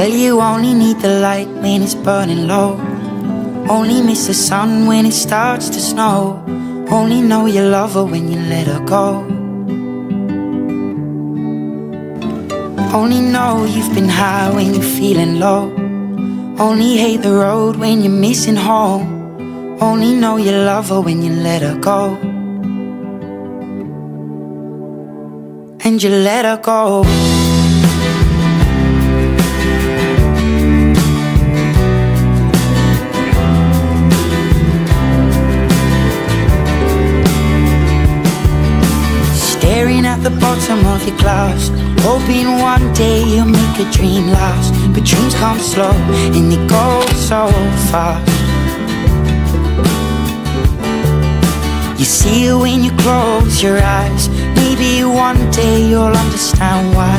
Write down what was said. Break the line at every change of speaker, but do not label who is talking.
Well, you only need the light when it's burning low. Only miss the sun when it starts to snow. Only know you love her when you let her go. Only know you've been high when you're feeling low. Only hate the road when you're missing home. Only know you love her when you let her go. And you let her go. Staring at the bottom of your glass, hoping one day you'll make a dream last. But dreams come slow and they go so fast. You see it when you close your eyes. Maybe one day you'll understand why